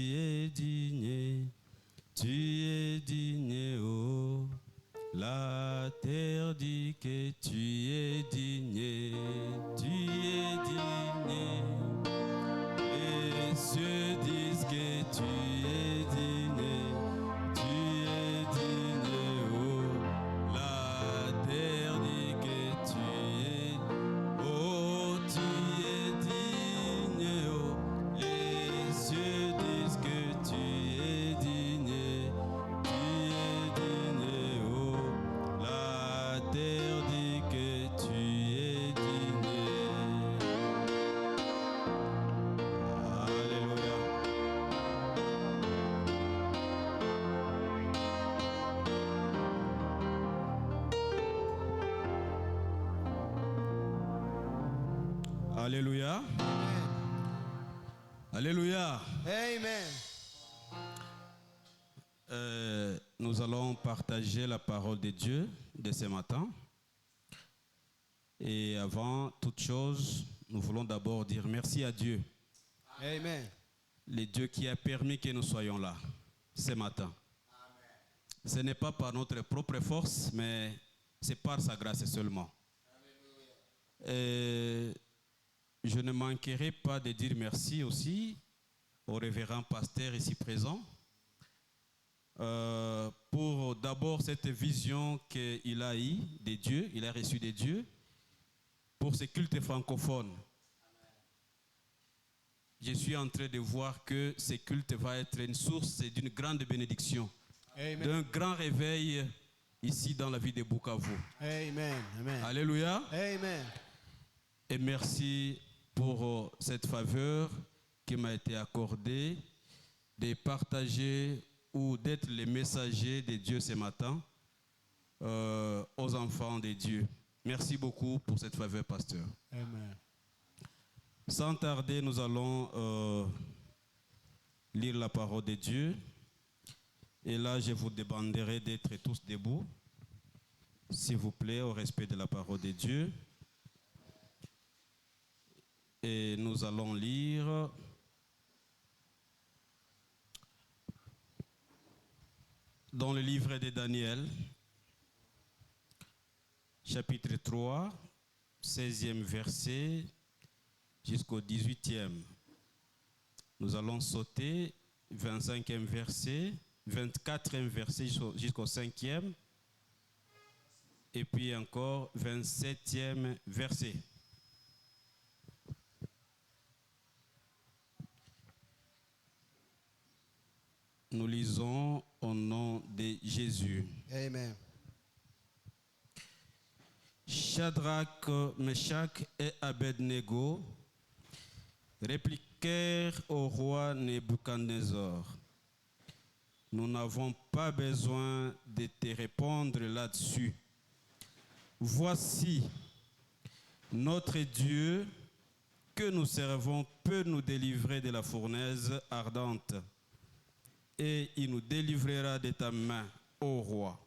es digne, oh. La terre dit que tu es digne, les cieux disent que tu es digne, oh. La terre dit que tu es, oh, tu es digne, oh. Les cieux disent que tu es digne, oh. La terre dit que tu es digne. Alléluia. Alléluia. Alléluia. Amen. Nous allons partager la parole de Dieu de ce matin. Et avant toute chose, nous voulons d'abord dire merci à Dieu. Amen. Le Dieu qui a permis que nous soyons là ce matin. Amen. Ce n'est pas par notre propre force, mais c'est par sa grâce seulement. Et je ne manquerai pas de dire merci aussi au révérend pasteur ici présent pour d'abord cette vision qu'il a eue de Dieu, il a reçu de Dieu pour ce culte francophone. Je suis en train de voir que ce culte va être une source d'une grande bénédiction, d'un grand réveil ici dans la vie de Bukavu. Amen. Amen. Alléluia. Amen. Et merci pour cette faveur qui m'a été accordée de partager ou d'être le messager de Dieu ce matin aux enfants de Dieu. Merci beaucoup pour cette faveur, pasteur. Amen. Sans tarder, nous allons lire la parole de Dieu. Et là, je vous demanderai d'être tous debout, s'il vous plaît, au respect de la parole de Dieu. Et nous allons lire dans le livre de Daniel, chapitre 3, 16e verset jusqu'au 18e. Nous allons sauter 25e verset, 24e verset jusqu'au 5e, et puis encore 27e verset. Nous lisons au nom de Jésus. Amen. Shadrach, Meshach et Abednego répliquèrent au roi Nebuchadnezzar. Nous n'avons pas besoin de te répondre là-dessus. Voici, notre Dieu que nous servons peut nous délivrer de la fournaise ardente. Et il nous délivrera de ta main, ô roi.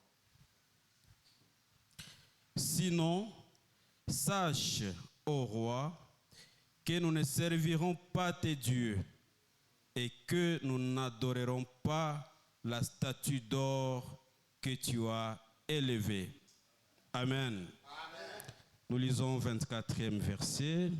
Sinon, sache, ô roi, que nous ne servirons pas tes dieux et que nous n'adorerons pas la statue d'or que tu as élevée. Amen. Amen. Nous lisons 24e verset.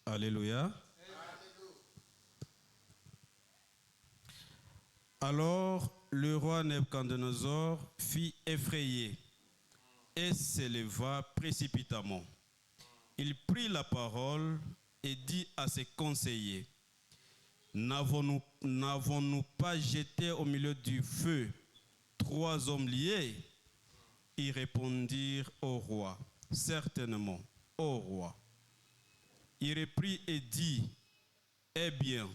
Alléluia. Alors le roi Nebuchadnezzar fit effrayer et s'éleva précipitamment. Il prit la parole et dit à ses conseillers, n'avons-nous pas jeté au milieu du feu 3 hommes liés? Ils répondirent au roi, certainement, au roi. Il reprit et dit, eh bien,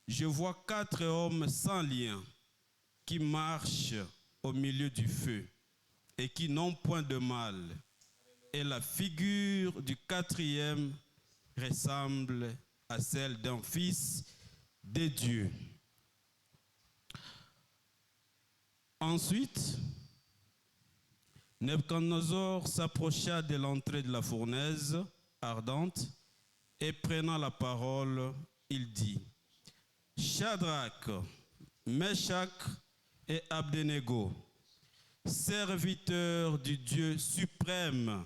je vois 4 hommes sans lien qui marchent au milieu du feu et qui n'ont point de mal. Et la figure du 4e ressemble à celle d'un fils de Dieu. Ensuite, Nebuchadnezzar s'approcha de l'entrée de la fournaise ardente et prenant la parole, il dit, Shadrach, Meshach et Abednego, serviteurs du Dieu suprême,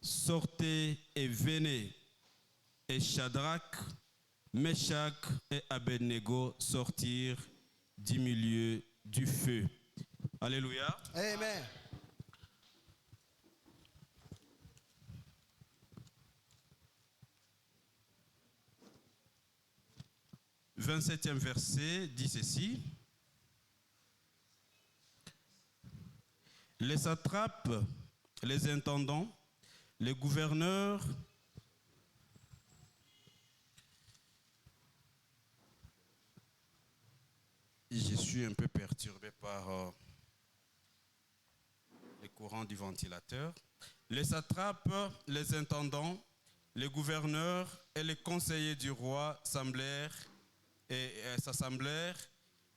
sortez et venez. Et Shadrach, Meshach et Abednego sortirent du milieu du feu. Alléluia. Amen. « 27e verset dit ceci. Les satrapes, les intendants, les gouverneurs, je suis un peu perturbé par les courants du ventilateur. Les satrapes, les intendants, les gouverneurs et les conseillers du roi s'assemblèrent.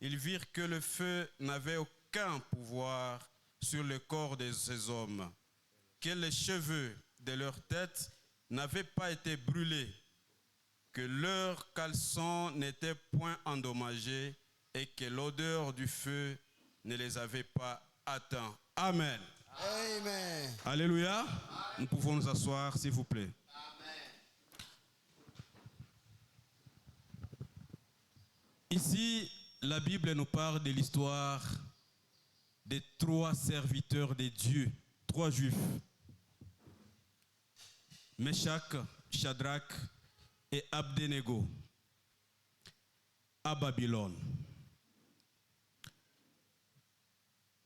Ils virent que le feu n'avait aucun pouvoir sur le corps de ces hommes, que les cheveux de leur tête n'avaient pas été brûlés, que leurs caleçons n'étaient point endommagés et que l'odeur du feu ne les avait pas atteints. Amen. Amen. Alléluia. Amen. Nous pouvons nous asseoir, s'il vous plaît. Amen. Ici, la Bible nous parle de l'histoire des 3 serviteurs de Dieu, 3 juifs. Meshach, Shadrach et Abednego à Babylone.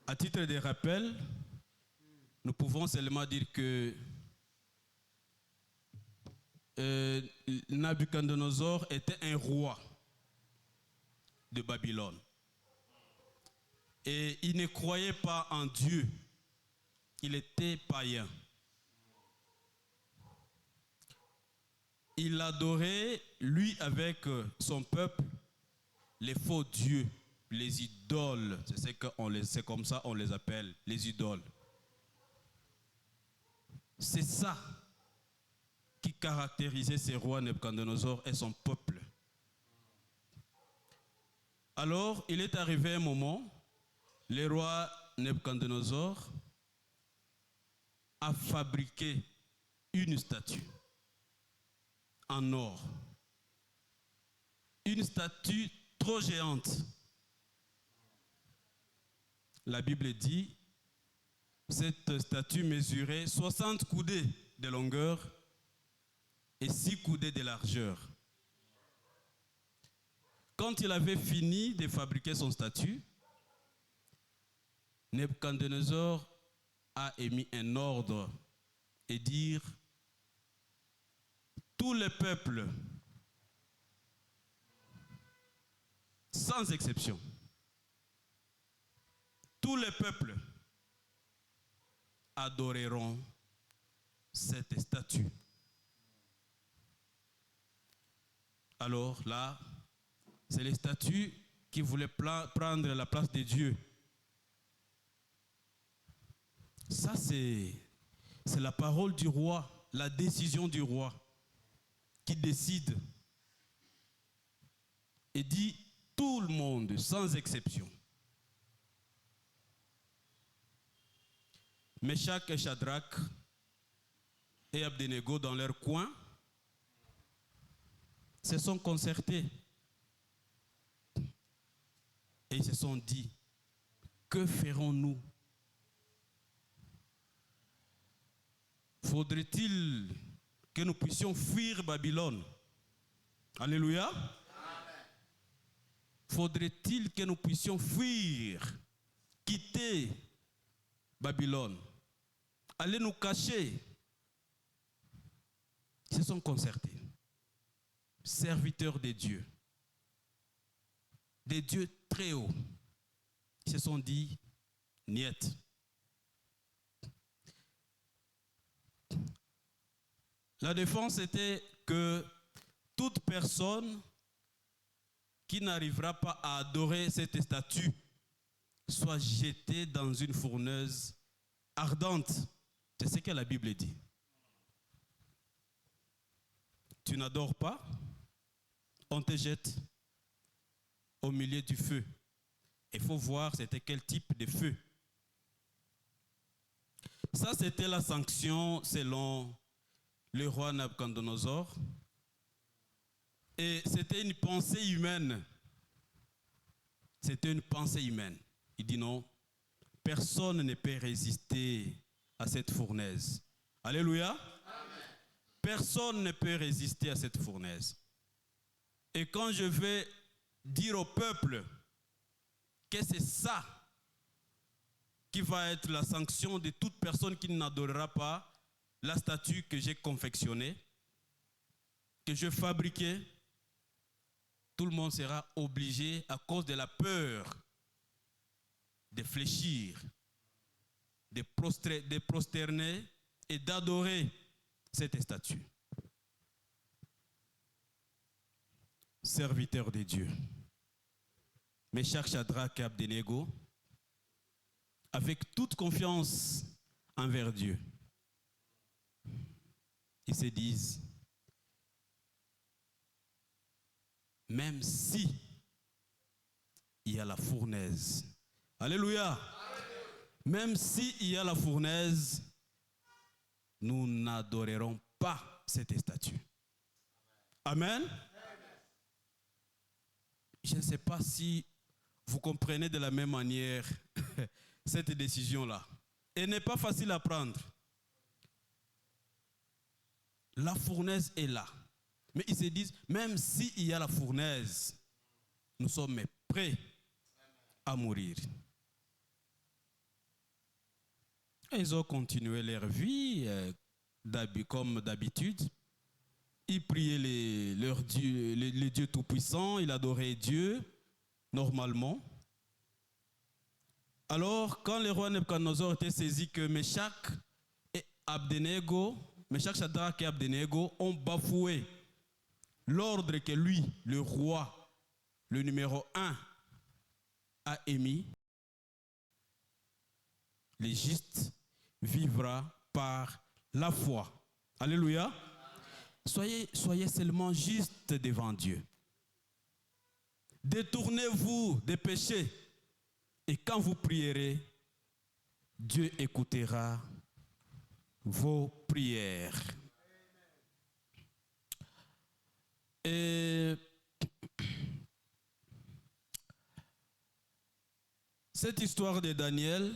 À titre de rappel, nous pouvons seulement dire que Nabuchodonosor était un roi de Babylone. Et il ne croyait pas en Dieu. Il était païen. Il adorait, lui avec son peuple, les faux dieux, les idoles. C'est comme ça on les appelle, les idoles. C'est ça qui caractérisait ce roi Nebuchadnezzar et son peuple. Alors, il est arrivé un moment, le roi Nebuchadnezzar a fabriqué une statue en or. Une statue trop géante. La Bible dit, cette statue mesurait 60 coudées de longueur et 6 coudées de largeur. Quand il avait fini de fabriquer son statue, Nebuchadnezzar a émis un ordre et dire tous les peuples, sans exception, tous les peuples adoreront cette statue. Alors là, c'est les statues qui voulaient prendre la place de Dieu. Ça, c'est la parole du roi, la décision du roi qui décide et dit tout le monde, sans exception. Meshach et Shadrach et Abednego dans leur coin se sont concertés et ils se sont dit, que ferons-nous? Faudrait-il que nous puissions fuir Babylone? Alléluia. Amen. Faudrait-il que nous puissions fuir, quitter Babylone, aller nous cacher? Ils se sont concertés. Serviteurs de Dieu, des dieux très hauts, ils se sont dit, niet. La défense était que toute personne qui n'arrivera pas à adorer cette statue soit jetée dans une fournaise ardente. C'est ce que la Bible dit. Tu n'adores pas, on te jette au milieu du feu. Il faut voir c'était quel type de feu. Ça, c'était la sanction selon le roi Nabuchodonosor. Et c'était une pensée humaine. C'était une pensée humaine. Il dit non, personne ne peut résister à cette fournaise. Alléluia. Amen. Personne ne peut résister à cette fournaise. Et quand je vais dire au peuple que c'est ça qui va être la sanction de toute personne qui n'adorera pas la statue que j'ai confectionnée, que j'ai fabriquée, tout le monde sera obligé, à cause de la peur, de fléchir, de prosterner et d'adorer cette statue. Serviteurs de Dieu, Meshach, Shadrach et Abednego, avec toute confiance envers Dieu, ils se disent, même si il y a la fournaise, alléluia, même si il y a la fournaise, nous n'adorerons pas cette statue. Amen. Je ne sais pas si vous comprenez de la même manière cette décision-là. Elle n'est pas facile à prendre. La fournaise est là. Mais ils se disent, même s'il y a la fournaise, nous sommes prêts à mourir. Et ils ont continué leur vie comme d'habitude. Ils priaient les dieux tout-puissants, ils adoraient Dieu, normalement. Alors, quand le roi Nabuchodonosor était saisi que Meshach, Shadrach et Abednego ont bafoué l'ordre que lui, le roi, le numéro 1, a émis, le juste vivra par la foi. Alléluia. Soyez seulement juste devant Dieu. Détournez-vous des péchés. Et quand vous prierez, Dieu écoutera vos prières. Et cette histoire de Daniel,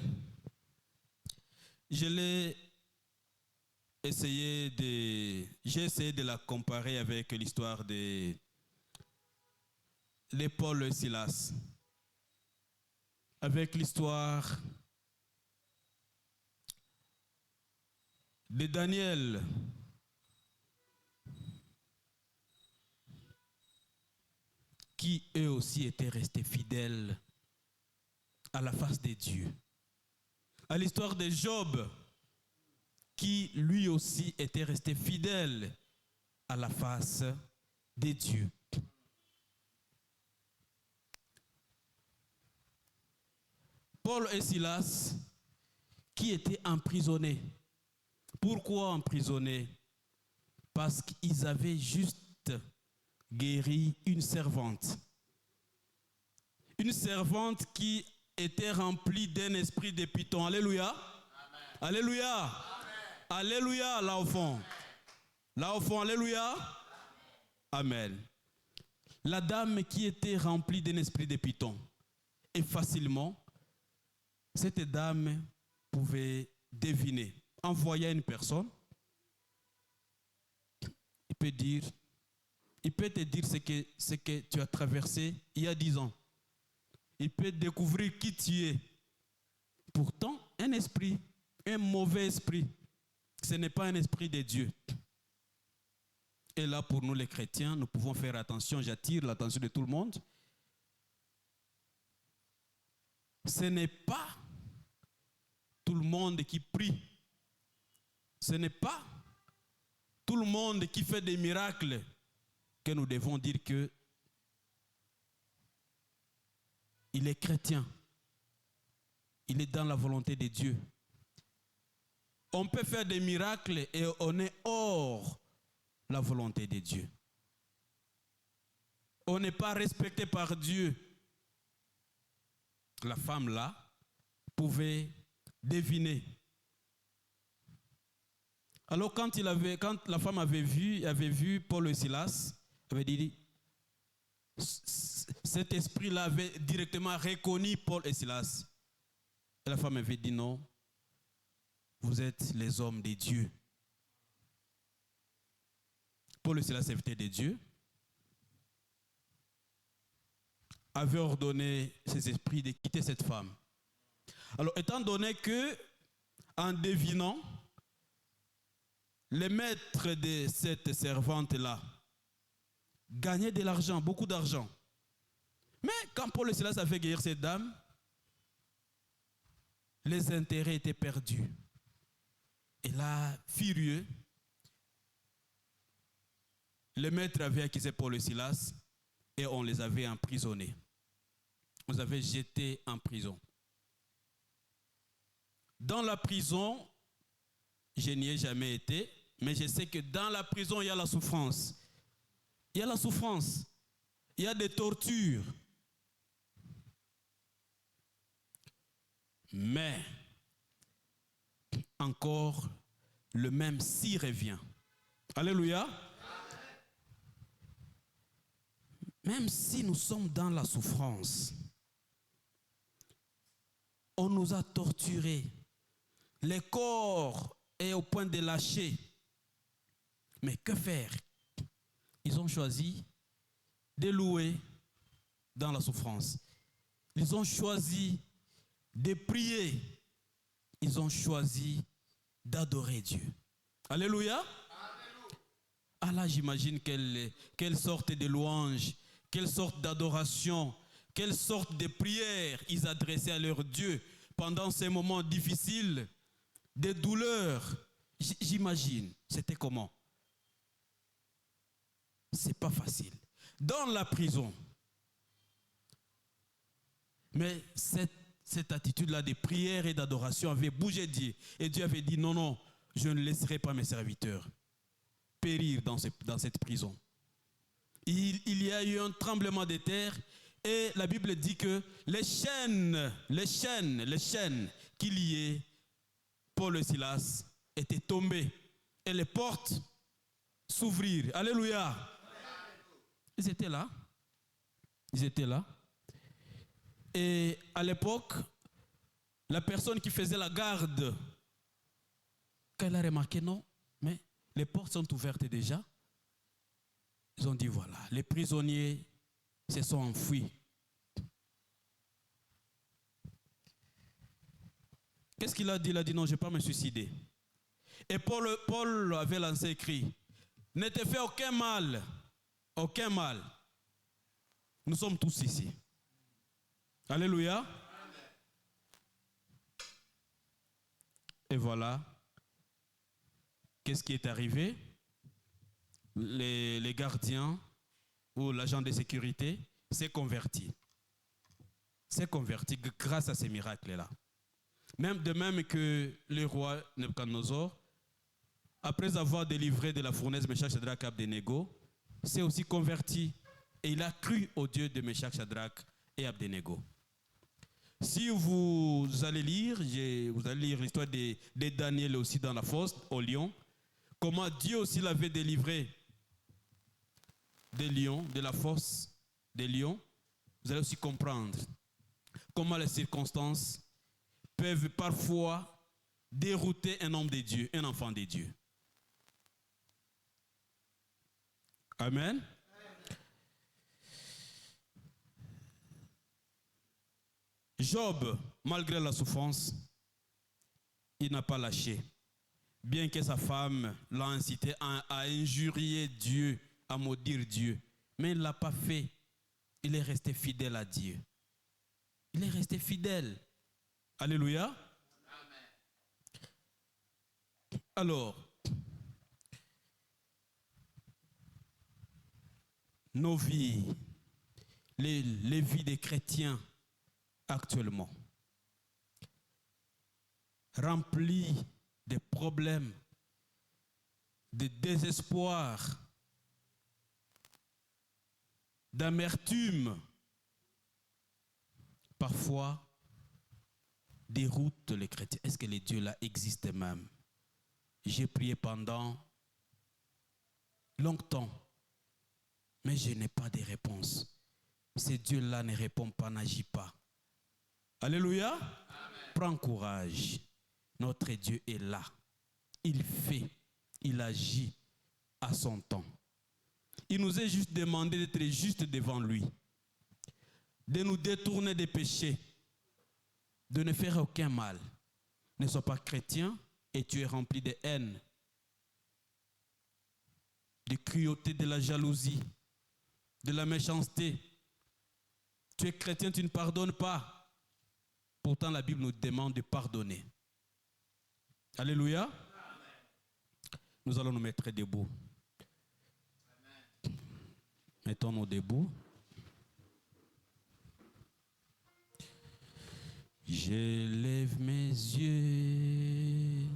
j'ai essayé de la comparer avec l'histoire de Paul et Silas. Avec l'histoire de Daniel, qui eux aussi étaient restés fidèles à la face de Dieu. À l'histoire de Job, qui lui aussi était resté fidèle à la face de Dieu. Paul et Silas, qui étaient emprisonnés. Pourquoi emprisonnés? Parce qu'ils avaient juste guéri une servante. Une servante qui était remplie d'un esprit de python. Alléluia. Amen. Alléluia. Amen. Alléluia, là au fond. Là au fond, alléluia. Amen. La dame qui était remplie d'un esprit de python. Et facilement, cette dame pouvait deviner. En voyant une personne, il peut te dire ce que tu as traversé il y a 10 ans. Il peut découvrir qui tu es. Pourtant, un esprit, un mauvais esprit, ce n'est pas un esprit de Dieu. Et là, pour nous les chrétiens, nous pouvons faire attention, j'attire l'attention de tout le monde. Ce n'est pas tout le monde qui prie. Ce n'est pas tout le monde qui fait des miracles que nous devons dire que il est chrétien. Il est dans la volonté de Dieu. On peut faire des miracles et on est hors la volonté de Dieu. On n'est pas respecté par Dieu. La femme là pouvait deviner. Alors quand la femme avait vu Paul et Silas, elle avait dit, cet esprit-là avait directement reconnu Paul et Silas. Et la femme avait dit non, vous êtes les hommes de Dieu. Paul et Silas, serviteurs de Dieu, avaient ordonné ces esprits de quitter cette femme. Alors étant donné que, en devinant, les maîtres de cette servante-là gagnaient de l'argent, beaucoup d'argent. Mais quand Paul et Silas avaient guéri cette dame, les intérêts étaient perdus. Et là, furieux, les maîtres avaient accusé Paul et Silas et on les avait emprisonnés. On les avait jetés en prison. Dans la prison, je n'y ai jamais été, mais je sais que dans la prison, il y a la souffrance. Il y a la souffrance. Il y a des tortures. Mais, encore, le même si revient. Alléluia. Même si nous sommes dans la souffrance, on nous a torturés. Le corps est au point de lâcher. Mais que faire? Ils ont choisi de louer dans la souffrance. Ils ont choisi de prier. Ils ont choisi d'adorer Dieu. Alléluia. Ah là, j'imagine quelle sorte de louange, quelle sorte d'adoration, quelle sorte de prière ils adressaient à leur Dieu pendant ces moments difficiles, de douleur. J'imagine, c'était comment? C'est pas facile. Dans la prison. Mais cette attitude-là de prière et d'adoration avait bougé Dieu. Et Dieu avait dit, non, non, je ne laisserai pas mes serviteurs périr dans cette prison. Il y a eu un tremblement de terre et la Bible dit que les chaînes qui liaient Paul et Silas étaient tombées et les portes s'ouvrirent. Alléluia. Ils étaient là. Ils étaient là. Et à l'époque, la personne qui faisait la garde, quand elle a remarqué, non, mais les portes sont ouvertes déjà. Ils ont dit, voilà, les prisonniers se sont enfuis. Qu'est-ce qu'il a dit? Il a dit, non, je ne vais pas me suicider. Et Paul avait lancé un cri, ne te fais aucun mal. Aucun mal. Nous sommes tous ici. Alléluia. Amen. Et voilà. Qu'est-ce qui est arrivé? Les gardiens ou l'agent de sécurité s'est converti. S'est converti grâce à ces miracles-là. De même que le roi Nebuchadnezzar, après avoir délivré de la fournaise Meshach, Shadrach, Abednego, s'est aussi converti et il a cru au Dieu de Meshach, Shadrach et Abednego. Si vous allez lire l'histoire de Daniel aussi dans la fosse au lion, comment Dieu aussi l'avait délivré des lions, de la fosse des lions, vous allez aussi comprendre comment les circonstances peuvent parfois dérouter un homme de Dieu, un enfant de Dieu. Amen. Job, malgré la souffrance, il n'a pas lâché. Bien que sa femme l'a incité à injurier Dieu, à maudire Dieu. Mais il ne l'a pas fait. Il est resté fidèle à Dieu. Il est resté fidèle. Alléluia. Amen. Alors, nos vies, les vies des chrétiens actuellement, remplies des problèmes, des désespoirs, d'amertume, parfois déroutent les chrétiens. Est-ce que les dieux là existent même? J'ai prié pendant longtemps, mais je n'ai pas de réponse. Ces dieux-là ne répondent pas, n'agissent pas. Alléluia. Amen. Prends courage. Notre Dieu est là. Il fait, il agit à son temps. Il nous est juste demandé d'être juste devant lui, de nous détourner des péchés, de ne faire aucun mal. Ne sois pas chrétien et tu es rempli de haine, de cruauté, de la jalousie, de la méchanceté. Tu es chrétien, tu ne pardonnes pas. Pourtant, la Bible nous demande de pardonner. Alléluia. Amen. Nous allons nous mettre debout. Amen. Mettons-nous debout. J'élève mes yeux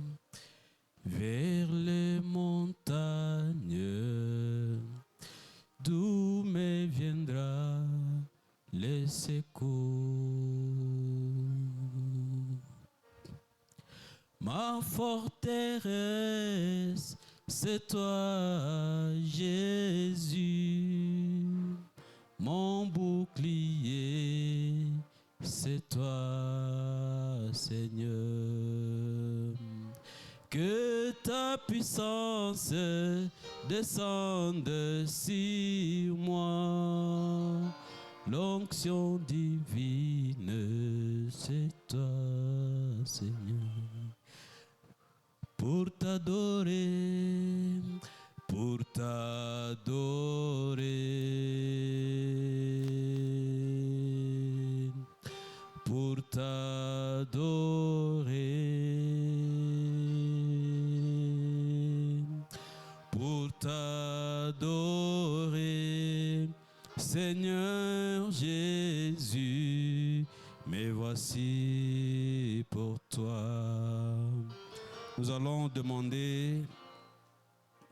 vers les montagnes, d'où me viendra le secours. Ma forteresse, c'est toi, Jésus. Mon bouclier, c'est toi, Seigneur. Que ta puissance descende sur moi. L'onction divine, c'est toi, Seigneur. Pour t'adorer, pour t'adorer, pour t'adorer, pour t'adorer, Seigneur Jésus, me voici pour toi. Nous allons demander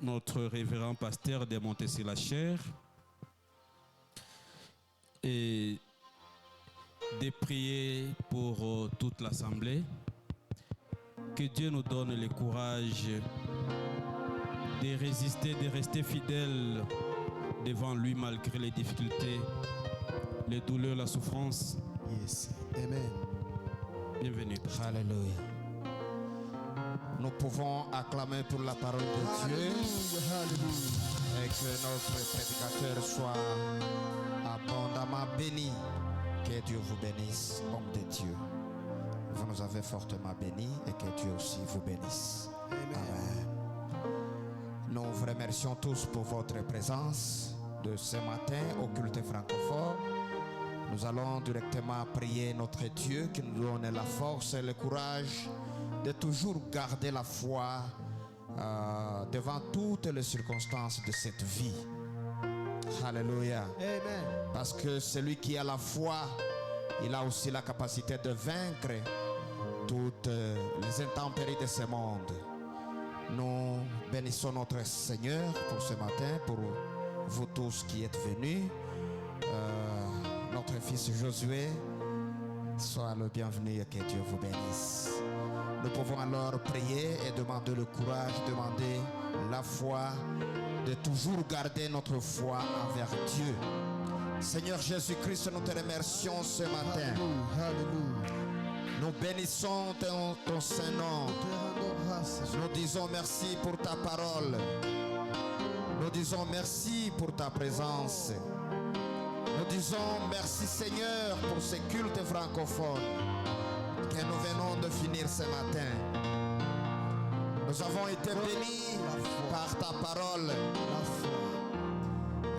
notre révérend pasteur de monter sur la chaire et de prier pour toute l'assemblée. Que Dieu nous donne le courage de résister, de rester fidèles devant lui malgré les difficultés, les douleurs, la souffrance. Yes. Amen. Bienvenue. Alléluia. Nous pouvons acclamer pour la parole de Dieu. Et que notre prédicateur soit abondamment béni. Que Dieu vous bénisse, homme de Dieu. Vous nous avez fortement bénis et que Dieu aussi vous bénisse. Amen. Nous vous remercions tous pour votre présence de ce matin au culte francophone. Nous allons directement prier notre Dieu qui nous donne la force et le courage de toujours garder la foi devant toutes les circonstances de cette vie. Alléluia. Amen. Parce que celui qui a la foi, il a aussi la capacité de vaincre toutes les intempéries de ce monde. Nous bénissons notre Seigneur pour ce matin, pour vous tous qui êtes venus. Notre fils Josué, sois le bienvenu et que Dieu vous bénisse. Nous pouvons alors prier et demander le courage, demander la foi, de toujours garder notre foi envers Dieu. Seigneur Jésus-Christ, nous te remercions ce matin. Alléluia. Nous bénissons ton Saint-Nom. Nous disons merci pour ta parole. Nous disons merci pour ta présence. Nous disons merci Seigneur pour ce culte francophone que nous venons de finir ce matin. Nous avons été bénis par ta parole.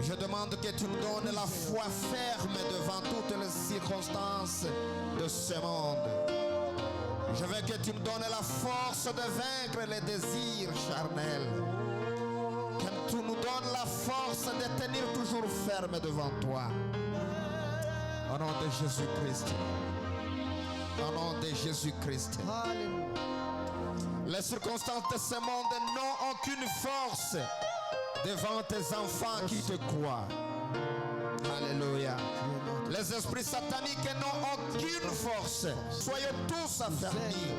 Je demande que tu nous donnes la foi ferme devant toutes les circonstances de ce monde. Je veux que tu nous donnes la force de vaincre les désirs charnels. Que tu nous donnes la force de tenir toujours ferme devant toi. Au nom de Jésus-Christ. Au nom de Jésus-Christ. Les circonstances de ce monde n'ont aucune force devant tes enfants qui te croient. Alléluia. Les esprits sataniques n'ont aucune force. Soyons tous affermis.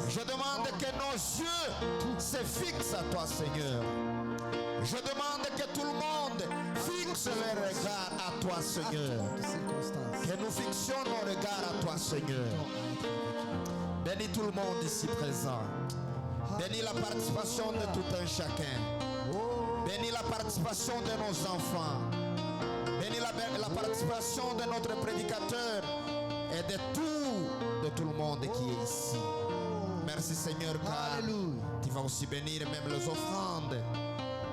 Je demande que nos yeux se fixent à toi, Seigneur. Je demande que tout le monde fixe les regards à toi, Seigneur. Que nous fixions nos regards à toi, Seigneur. Bénis tout le monde ici présent. Bénis la participation de tout un chacun. Bénis la participation de nos enfants. Bénis la participation de notre prédicateur et de tout le monde qui est ici. Merci Seigneur, car tu vas aussi bénir même les offrandes.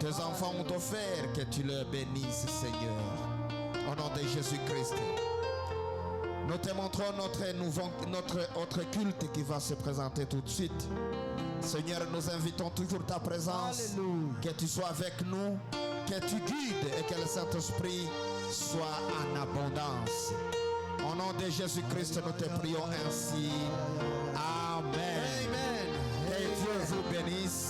Tes enfants ont offert, que tu leur bénisses, Seigneur. Au nom de Jésus-Christ. Nous te montrons notre autre culte qui va se présenter tout de suite. Seigneur, nous invitons toujours ta présence. Alléluia. Que tu sois avec nous, que tu guides et que le Saint-Esprit soit en abondance. Au nom de Jésus-Christ, nous te prions ainsi. Amen. Amen. Que Dieu vous bénisse.